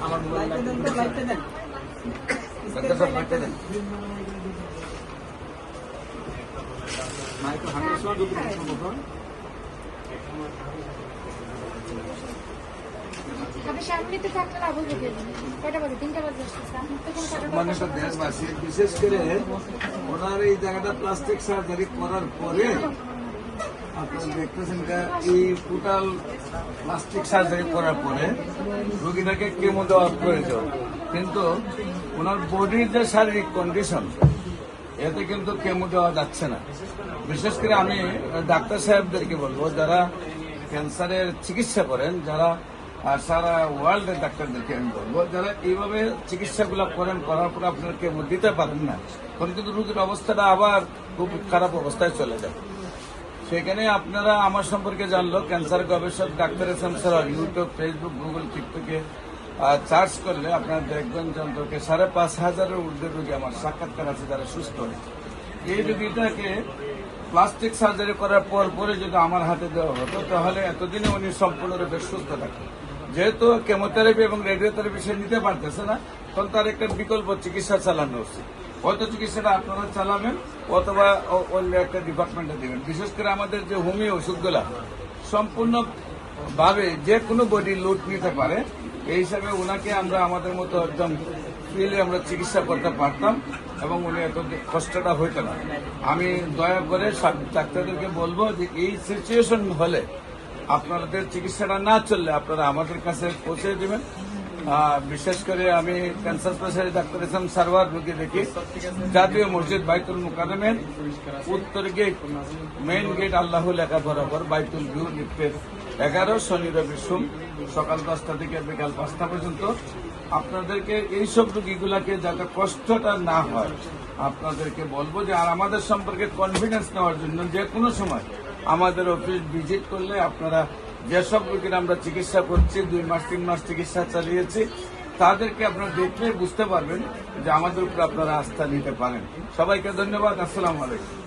আমার লাইটটা দেন। মাইকে হাঁটার সময় যদি সম্ভব সম্মানিত দেশবাসী, বিশেষ করে ওনার এই জায়গাটা প্লাস্টিক সার্জারি করার পরে আপনারা দেখতেছেন এই টোটাল প্লাস্টিক সার্জারি করার পরে রোগীটাকে কেমো দেওয়ার প্রয়োজন, কিন্তু ওনার বডির যে শারীরিক কন্ডিশন এতে কিন্তু কেমো দেওয়া যাচ্ছে না। বিশেষ করে আমি ডাক্তার সাহেবদেরকে বলবো, যারা ক্যান্সারের চিকিৎসা করেন, যারা সারা ওয়ার্ল্ডের ডাক্তারদেরকে আমি বলবো, যারা এইভাবে চিকিৎসাগুলো করেন, করার পর আপনারা কেমো দিতে পারেন না, তখন কিন্তু রোগীর অবস্থাটা আবার খুব খারাপ অবস্থায় চলে যায়। সেখানে আপনারা আমার সম্পর্কে জানলো ক্যান্সার গবেষক doctor S M Sarwar YouTube, Facebook, Google, টিকটকে সার্চ করলে আপনারা দেখবেন যে অন্তত 5,500-এর ঊর্ধ্বে রোগী আমার সাক্ষাৎকার আছে যারা সুস্থ হয়েছে। এই রোগীটাকে প্লাস্টিক সার্জারি করার পরে যদি আমার হাতে দেওয়া হতো তাহলে এতদিনে উনি সম্পূর্ণরূপে সুস্থ থাকতেন। যেহেতু কেমোথেরাপি এবং রেডিওথেরাপি সে নিতে পারতেছে না, তখন তার একটা বিকল্প চিকিৎসা চালানো উচিত। হয়তো চিকিৎসাটা আপনারা চালাবেন অথবা অন্য একটা ডিপার্টমেন্টে দেবেন। বিশেষ করে আমাদের যে হোমিও ওষুধগুলা সম্পূর্ণভাবে যে কোনো বডি লোড নিতে পারে, এই হিসাবে ওনাকে আমরা আমাদের মতো একদম ফ্রিলি আমরা চিকিৎসা করতে পারতাম এবং উনি এত কষ্টটা হইত না। আমি দয়া করে ডাক্তারদেরকে বলবো যে এই সিচুয়েশন হলে আপনাদের চিকিৎসাটা না চললে আপনারা আমাদের কাছে পৌঁছে দেবেন। বিশেষ করে আমি cancer specialist doctor S M Sarwar রোগী দেখি জাতীয় মসজিদ বাইতুল মুকাররমের উত্তর গেট, মেইন গেট আল্লাহ লেখা বরাবর, বাইতুল ভিউ, লিফটের 11, শনি রবি সোম, সকাল 10টা থেকে বিকাল 5টা পর্যন্ত। আপনাদেরকে এইসব রোগীগুলাকে যাতে কষ্টটা না হয় আপনাদেরকে বলবো যে, আর আমাদের সম্পর্কে কনফিডেন্স নেওয়ার জন্য যে কোনো সময় আমাদের অফিস ভিজিট করলে আপনারা যেসব রোগীর আমরা চিকিৎসা করছি, 2 মাস 3 মাস চিকিৎসা চালিয়েছি, তাদেরকে আপনারা দেখলে বুঝতে পারবেন যে আমাদের উপর আপনারা আস্থা নিতে পারেন। সবাইকে ধন্যবাদ। আসসালামু আলাইকুম।